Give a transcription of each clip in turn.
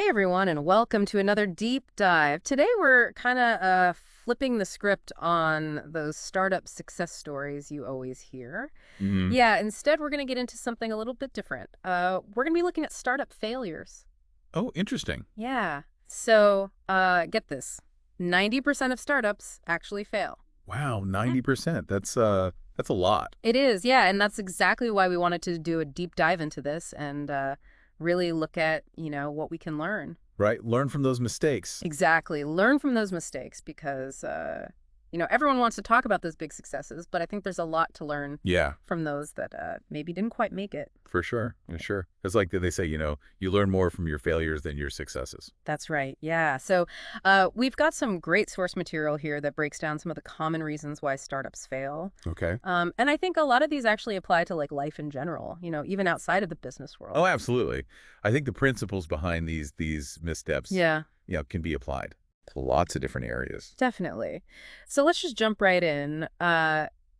Hey everyone, and welcome to another deep dive. Today we're kind of flipping the script on those startup success stories you always hear. Hmm. Yeah, instead we're going to get into something a little bit different. We're going to be looking at startup failures. Oh, interesting. Yeah. So, get this. 90% of startups actually fail. Wow, 90%. That's a lot. It is, yeah, and that's exactly why we wanted to do a deep dive into this and really look at, what we can learn. Right? Learn from those mistakes. Exactly. Learn from those mistakes because, everyone wants to talk about those big successes, but I think there's a lot to learn Yeah, from those that maybe didn't quite make it. for sure. For sure. It's like they say, you learn more from your failures than your successes. That's right. Yeah. So we've got some great source material here that breaks down some of the common reasons why startups fail. Okay. And I think a lot of these actually apply to like life in general, even outside of the business world. Oh, absolutely. I think the principles behind these missteps, Yeah. can be applied to lots of different areas. Definitely. So let's just jump right in.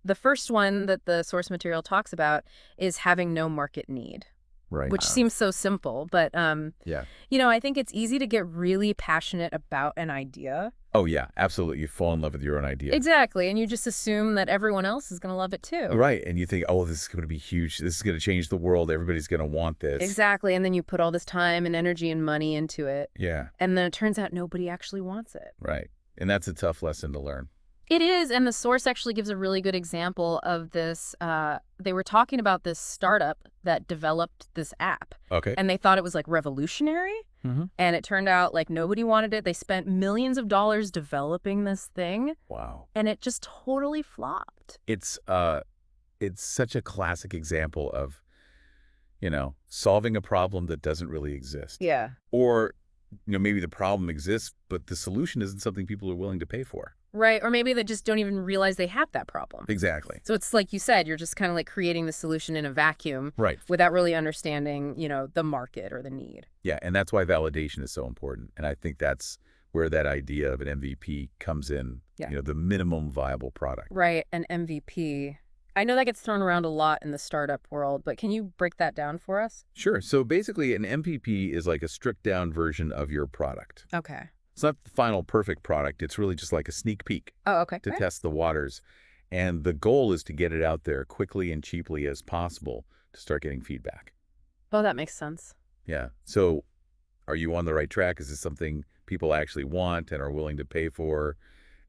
The first one that the source material talks about is having no market need, Right. which seems so simple, but Yeah. I think it's easy to get really passionate about an idea. Oh, yeah, absolutely. You fall in love with your own idea. Exactly, and you just assume that everyone else is going to love it too. Right. And you think, oh, this is going to be huge. This is going to change the world. Everybody's going to want this. Exactly, and then you put all this time and energy and money into it, Yeah. and then it turns out nobody actually wants it. Right. And that's a tough lesson to learn. It is, and the source actually gives a really good example of this. They were talking about this startup that developed this app, Okay. and they thought it was like revolutionary, Mm-hmm. and it turned out like nobody wanted it. They spent millions of dollars developing this thing, Wow. and it just totally flopped. It's such a classic example of, solving a problem that doesn't really exist. Yeah. Or, maybe the problem exists, but the solution isn't something people are willing to pay for. Right, or maybe they just don't even realize they have that problem. Exactly. So it's like you said, you're just kind of like creating the solution in a vacuum Right. without really understanding, the market or the need. Yeah, and that's why validation is so important. And I think that's where that idea of an MVP comes in, Yeah. the minimum viable product. Right, an MVP. I know that gets thrown around a lot in the startup world, but can you break that down for us? Sure. So basically, an MVP is like a stripped down version of your product. Okay. It's not the final perfect product. It's really just like a sneak peek Oh, okay. to Right. test the waters. And the goal is to get it out there quickly and cheaply as possible to start getting feedback. Oh, that makes sense. Yeah. So are you on the right track? Is this something people actually want and are willing to pay for?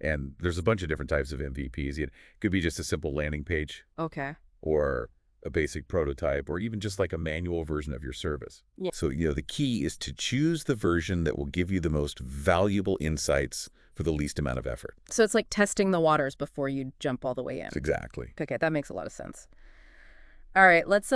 And there's a bunch of different types of MVPs. It could be just a simple landing page Okay. or a basic prototype or even just like a manual version of your service. Yeah. So, the key is to choose the version that will give you the most valuable insights for the least amount of effort. So it's like testing the waters before you jump all the way in. Exactly. Okay, that makes a lot of sense. All right, let's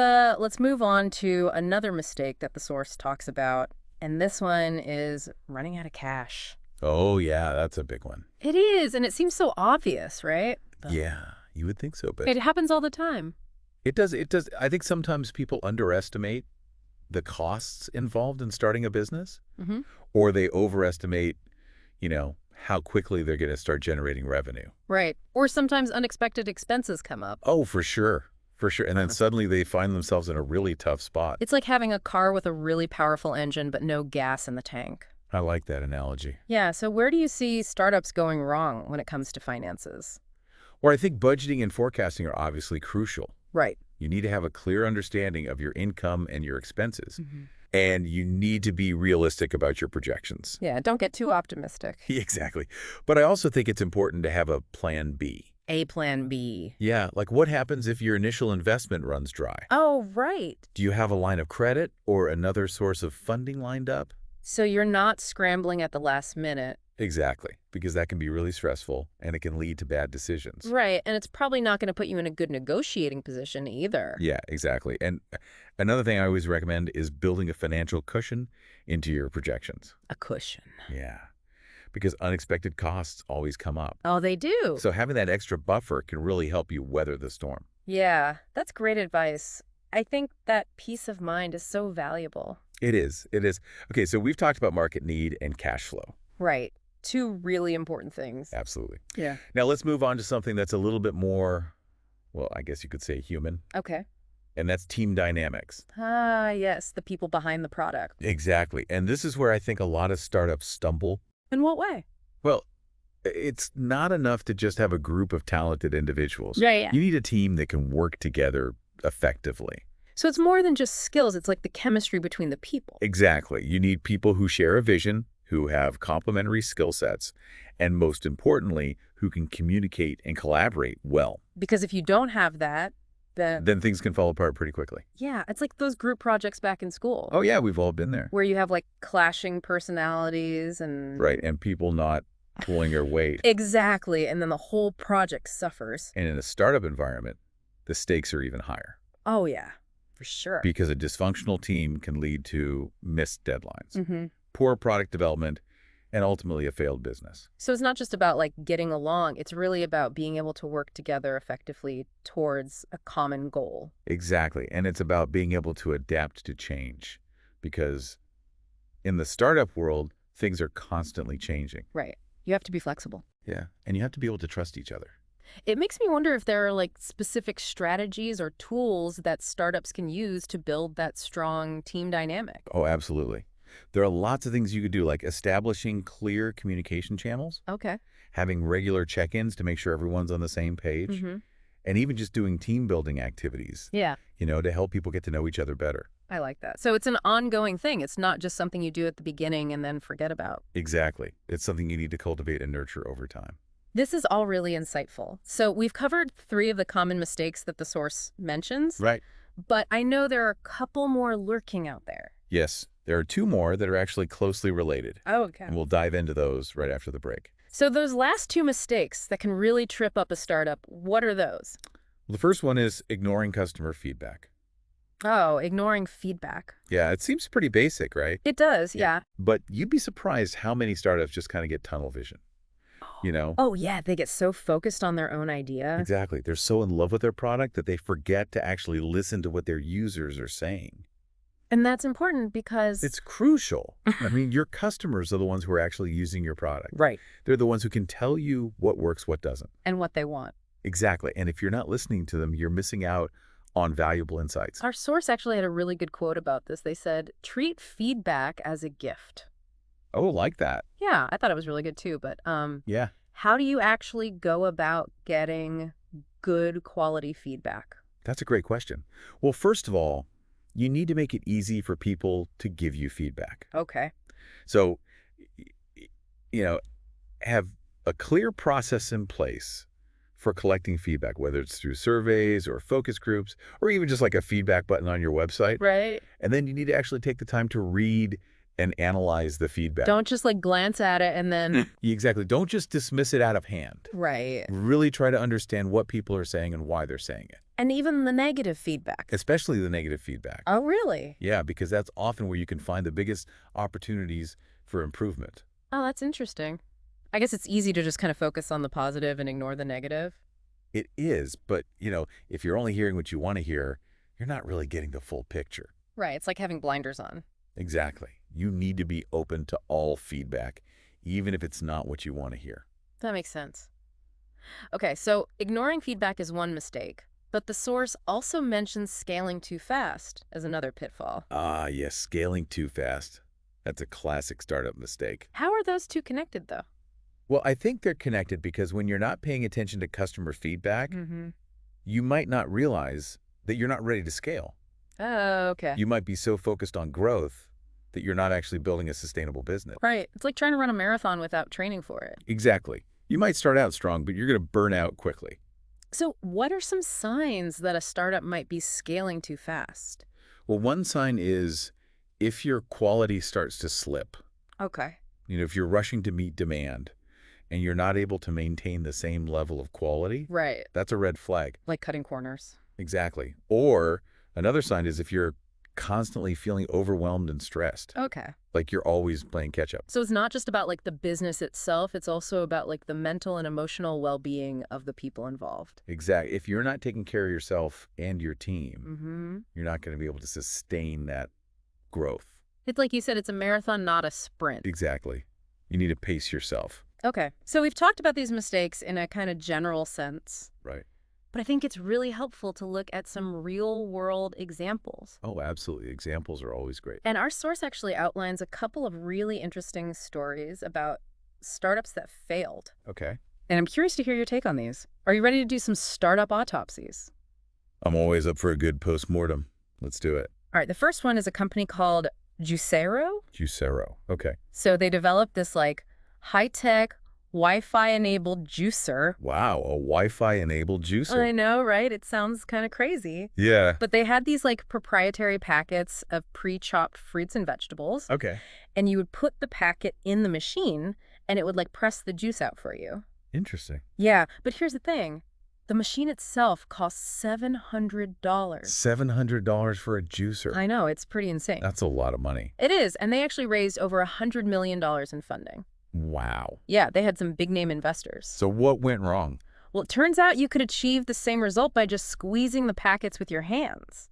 move on to another mistake that the source talks about, and this one is running out of cash. Oh, yeah, that's a big one. It is, and it seems so obvious, right? But Yeah, you would think so, but it happens all the time. it does. It does. I think sometimes people underestimate the costs involved in starting a business, Mm-hmm. or they overestimate, how quickly they're going to start generating revenue. Right. Or sometimes unexpected expenses come up. Oh, for sure. For sure. And then suddenly they find themselves in a really tough spot. It's like having a car with a really powerful engine but no gas in the tank. I like that analogy. Yeah, so where do you see startups going wrong when it comes to finances? Or I think budgeting and forecasting are obviously crucial. Right. You need to have a clear understanding of your income and your expenses. Mm-hmm. And you need to be realistic about your projections. Yeah, don't get too optimistic. Exactly. But I also think it's important to have a plan B. A plan B. Yeah, like what happens if your initial investment runs dry? Oh, right. Do you have a line of credit or another source of funding lined up? So you're not scrambling at the last minute. Exactly, because that can be really stressful and it can lead to bad decisions. Right, and it's probably not going to put you in a good negotiating position either. Yeah, exactly. And another thing I always recommend is building a financial cushion into your projections. A cushion. Yeah, because unexpected costs always come up. Oh, they do. So having that extra buffer can really help you weather the storm. Yeah, that's great advice. I think that peace of mind is so valuable. It is. It is. Okay, so we've talked about market need and cash flow. Right. Two really important things. Absolutely. Yeah. Now let's move on to something that's a little bit more, well, I guess you could say human. Okay. And that's team dynamics. Ah, yes, the people behind the product. Exactly. And this is where I think a lot of startups stumble. In what way? Well, it's not enough to just have a group of talented individuals. Right, yeah. You need a team that can work together effectively. So it's more than just skills, it's like the chemistry between the people. Exactly. You need people who share a vision, who have complementary skill sets, and most importantly, who can communicate and collaborate well. Because if you don't have that, then Then things can fall apart pretty quickly. yeah, it's like those group projects back in school Oh, yeah, we've all been there. where you have like clashing personalities and Right. And people not pulling their weight. exactly, and then the whole project suffers. And in a startup environment, the stakes are even higher Oh yeah, for sure. because a dysfunctional team can lead to missed deadlines, Hmm. poor product development, and ultimately a failed business. So it's not just about like getting along, it's really about being able to work together effectively towards a common goal. Exactly. And it's about being able to adapt to change because in the startup world, things are constantly changing. Right. You have to be flexible. Yeah. And you have to be able to trust each other. It makes me wonder if there are like specific strategies or tools that startups can use to build that strong team dynamic. Oh, absolutely. There are lots of things you could do, like establishing clear communication channels, Okay. having regular check-ins to make sure everyone's on the same page, Mm-hmm. and even just doing team building activities, Yeah, to help people get to know each other better. I like that. So it's an ongoing thing. It's not just something you do at the beginning and then forget about. Exactly. It's something you need to cultivate and nurture over time. This is all really insightful. So we've covered 3 of the common mistakes that the source mentions, Right. but I know there are a couple more lurking out there. Yes, there are 2 more that are actually closely related, Oh, okay. and we'll dive into those right after the break. So those last 2 mistakes that can really trip up a startup, what are those? The first one is ignoring customer feedback. Oh, ignoring feedback. Yeah, it seems pretty basic, right? It does, yeah. But you'd be surprised how many startups just kind of get tunnel vision. You know? Oh, yeah, they get so focused on their own idea. Exactly. They're so in love with their product that they forget to actually listen to what their users are saying. And that's important because It's crucial. I mean, your customers are the ones who are actually using your product. right, They're the ones who can tell you what works, what doesn't. and what they want. Exactly. And if you're not listening to them, you're missing out on valuable insights. Our source actually had a really good quote about this. They said, "Treat feedback as a gift." Oh, like that. Yeah, I thought it was really good too, but Yeah. how do you actually go about getting good quality feedback? That's a great question. Well, first of all, you need to make it easy for people to give you feedback. Okay. So, y- y- you know, have a clear process in place for collecting feedback, whether it's through surveys or focus groups, or even just like a feedback button on your website. Right. And then you need to actually take the time to read and analyze the feedback. Don't just like glance at it and then Exactly. Don't just dismiss it out of hand. right. Really try to understand what people are saying and why they're saying it, And even the negative feedback. especially the negative feedback. Oh, really? Yeah, because that's often where you can find the biggest opportunities for improvement. Oh, that's interesting. I guess it's easy to just kind of focus on the positive and ignore the negative. It is, but, if you're only hearing what you want to hear, you're not really getting the full picture. Right. It's like having blinders on. Exactly. You need to be open to all feedback, even if it's not what you want to hear. That makes sense. Okay, so ignoring feedback is one mistake, but the source also mentions scaling too fast as another pitfall. Ah, yes, scaling too fast. That's a classic startup mistake. How are those two connected, though? Well, I think they're connected because when you're not paying attention to customer feedback, Mm-hmm. you might not realize that you're not ready to scale. Oh, okay. You might be so focused on growth that you're not actually building a sustainable business. Right. It's like trying to run a marathon without training for it. Exactly. You might start out strong, but you're going to burn out quickly. So, what are some signs that a startup might be scaling too fast? Well, one sign is if your quality starts to slip. Okay. If you're rushing to meet demand and you're not able to maintain the same level of quality, Right. that's a red flag. Like cutting corners. Exactly. Or another sign is if you're constantly feeling overwhelmed and stressed, Okay. like you're always playing catch up. So it's not just about like the business itself, it's also about like the mental and emotional well-being of the people involved. Exactly. If you're not taking care of yourself and your team, Mm-hmm. you're not going to be able to sustain that growth. It's like you said, it's a marathon, not a sprint. Exactly. You need to pace yourself. Okay. So we've talked about these mistakes in a kind of general sense. Right. But I think it's really helpful to look at some real-world examples. Oh, absolutely. Examples are always great. And our source actually outlines a couple of really interesting stories about startups that failed. Okay. And I'm curious to hear your take on these. Are you ready to do some startup autopsies? I'm always up for a good postmortem. Let's do it. All right, the first one is a company called Juicero. Juicero. Okay. So they developed this like high-tech Wi-Fi enabled juicer. Wow, a Wi-Fi enabled juicer. I know, right? It sounds kind of crazy. Yeah. But they had these like proprietary packets of pre-chopped fruits and vegetables, Okay. and you would put the packet in the machine and it would like press the juice out for you. Interesting. Yeah, but here's the thing. The machine itself costs $700. $700 for a juicer. I know, it's pretty insane. That's a lot of money. It is, and they actually raised over $100 million in funding. Wow. Yeah, they had some big-name investors. So what went wrong? Well, it turns out you could achieve the same result by just squeezing the packets with your hands.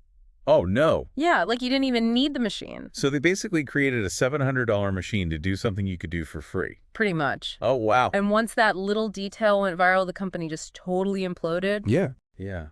Oh, no. Yeah, like you didn't even need the machine. So they basically created a $700 machine to do something you could do for free. Pretty much. Oh, wow. And once that little detail went viral, the company just totally imploded. Yeah. Yeah.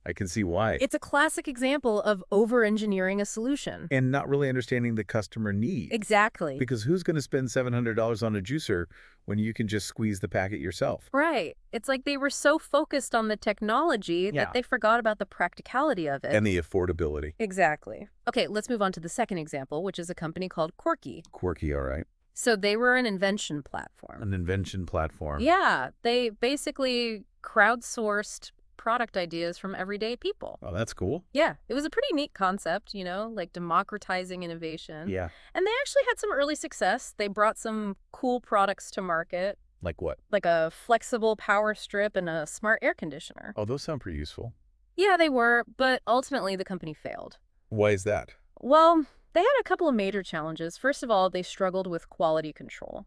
I can see why. It's a classic example of over-engineering a solution. And not really understanding the customer need. Exactly. Because who's going to spend $700 on a juicer when you can just squeeze the packet yourself? Right. It's like they were so focused on the technology Yeah. that they forgot about the practicality of it. And the affordability. Exactly. Okay, let's move on to the second example, which is a company called Quirky. Quirky, all right. So they were an invention platform. An invention platform. Yeah, they basically crowdsourced product ideas from everyday people. Oh, that's cool. Yeah, it was a pretty neat concept, you know, like democratizing innovation. Yeah. And they actually had some early success. They brought some cool products to market, Like what? like a flexible power strip and a smart air conditioner. Oh, those sound pretty useful. Yeah, they were, but ultimately the company failed. Why is that? Well, they had a couple of major challenges. First of all, they struggled with quality control.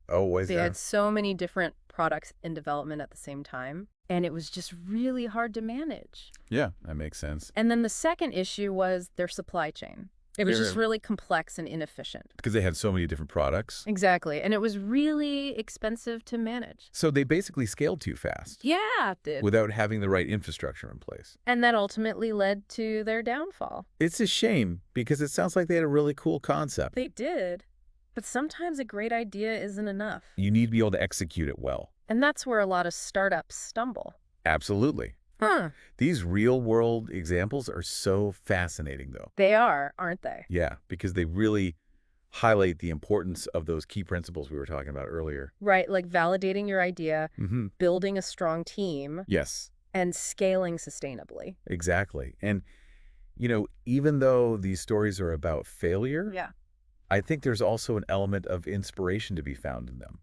Oh, why is They that? had so many different products in development at the same time, and it was just really hard to manage. Yeah, that makes sense. And then the second issue was their supply chain. It was just They're- really complex and inefficient. Because they had so many different products. Exactly. And it was really expensive to manage. So they basically scaled too fast Yeah, it did. without having the right infrastructure in place. And that ultimately led to their downfall. It's a shame because it sounds like they had a really cool concept. They did. But sometimes a great idea isn't enough. You need to be able to execute it well. And that's where a lot of startups stumble. Absolutely. Huh. These real-world examples are so fascinating, though. They are, aren't they? Yeah, because they really highlight the importance of those key principles we were talking about earlier. Right, like validating your idea, Mm-hmm. building a strong team, Yes, and scaling sustainably. exactly. And, even though these stories are about failure, Yeah. I think there's also an element of inspiration to be found in them.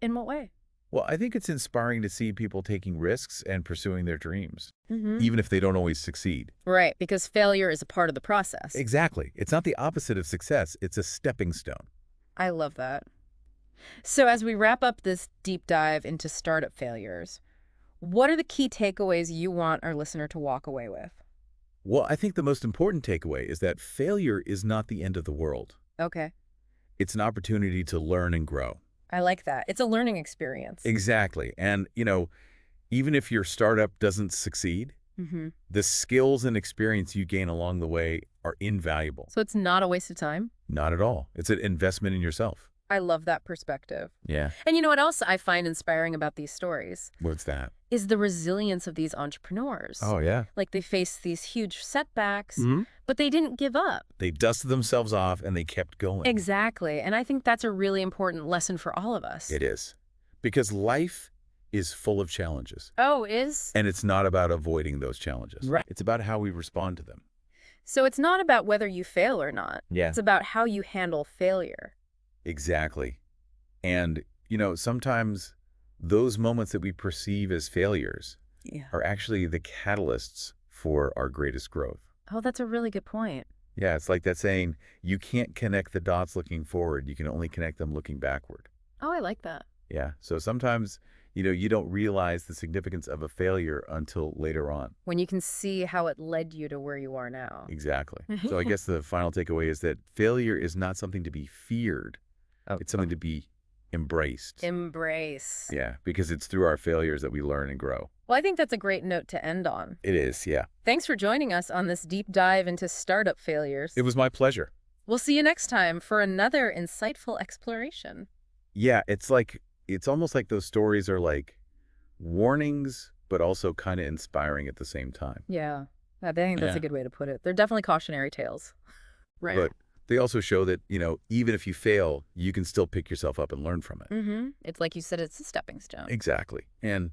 In what way? Well, I think it's inspiring to see people taking risks and pursuing their dreams, Mm-hmm. even if they don't always succeed. Right, because failure is a part of the process. Exactly. It's not the opposite of success. It's a stepping stone. I love that. So as we wrap up this deep dive into startup failures, what are the key takeaways you want our listener to walk away with? Well, I think the most important takeaway is that failure is not the end of the world. Okay, It's an opportunity to learn and grow. I like that. It's a learning experience. Exactly. And, even if your startup doesn't succeed, Mm-hmm. the skills and experience you gain along the way are invaluable. So it's not a waste of time? Not at all. It's an investment in yourself. I love that perspective. Yeah. And you know what else I find inspiring about these stories? What's that? Is the resilience of these entrepreneurs. Oh, yeah. Like they faced these huge setbacks, Mhm. but they didn't give up. They dusted themselves off and they kept going. Exactly. And I think that's a really important lesson for all of us. It is. Because life is full of challenges. Oh, is? And it's not about avoiding those challenges. Right. It's about how we respond to them. So it's not about whether you fail or not. Yeah. It's about how you handle failure. Exactly. And, sometimes those moments that we perceive as failures Yeah. are actually the catalysts for our greatest growth. Oh, that's a really good point. Yeah, it's like that saying, you can't connect the dots looking forward. You can only connect them looking backward. Oh, I like that. Yeah. So sometimes, you don't realize the significance of a failure until later on. When you can see how it led you to where you are now. Exactly. So I guess the final takeaway is that failure is not something to be feared. Oh. It's something to be embraced. Embrace. Yeah, because it's through our failures that we learn and grow. Well, I think that's a great note to end on. It is, yeah. Thanks for joining us on this deep dive into startup It failures. was my pleasure. We'll see you next time for another insightful exploration. Yeah, it's almost like those stories are like warnings, but also kind of inspiring at the same time. Yeah, I think that's a Yeah. good way to put it. They're definitely cautionary tales. Right. But they also show that, even if you fail, you can still pick yourself up and learn from it. It's like you said, it's a stepping stone. Exactly. And,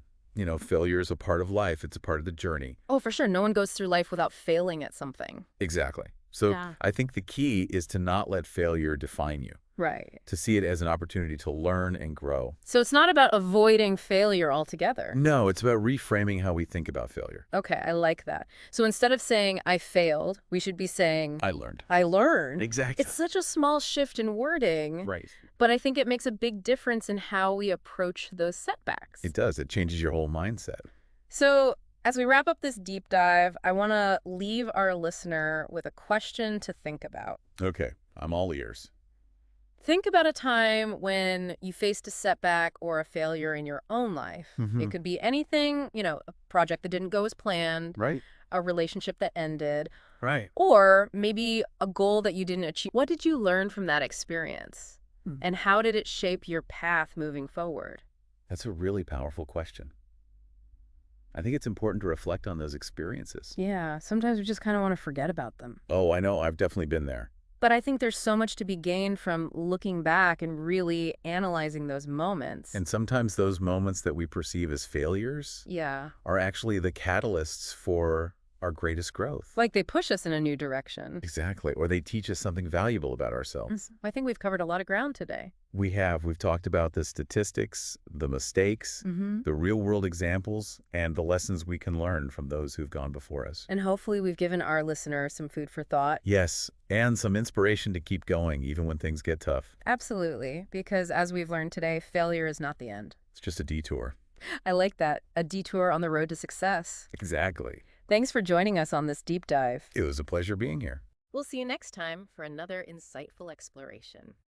failure is a part of life. It's a part of the journey. Oh, for sure. No one goes through life without failing at something. Exactly. So Yeah. I think the key is to not let failure define you, Right. to see it as an opportunity to learn and grow. So it's not about avoiding failure altogether. No, it's about reframing how we think about failure. Okay, I like that. So instead of saying I failed, we should be saying I learned. I learned. Exactly. It's such a small shift in wording, Right. but I think it makes a big difference in how we approach those setbacks. It does. It changes your whole mindset. So as we wrap up this deep dive, I want to leave our listener with a question to think about. Okay, I'm all ears. Think about a time when you faced a setback or a failure in your own life. It could be anything, a project that didn't go as planned, Right. a relationship that ended, Right. or maybe a goal that you didn't achieve. What did you learn from that experience? And how did it shape your path moving forward? That's a really powerful question. I think it's important to reflect on those experiences. Yeah, sometimes we just kind of want to forget about them. Oh, I know. I've definitely been there. But I think there's so much to be gained from looking back and really analyzing those moments. And sometimes those moments that we perceive as failures Yeah, are actually the catalysts for our greatest growth. like they push us in a new direction. Exactly. Or they teach us something valuable about ourselves. I think we've covered a lot of ground today. We have. We've talked about the statistics, the mistakes, the real-world examples, and the lessons we can learn from those who've gone before us. And hopefully we've given our listeners some food for thought. Yes, and some inspiration to keep going even when things get tough. Absolutely, because as we've learned today, failure is not the end. It's just a detour. I like that. A detour on the road to success. Exactly. Thanks for joining us on this deep dive. It was a pleasure being here. We'll see you next time for another insightful exploration.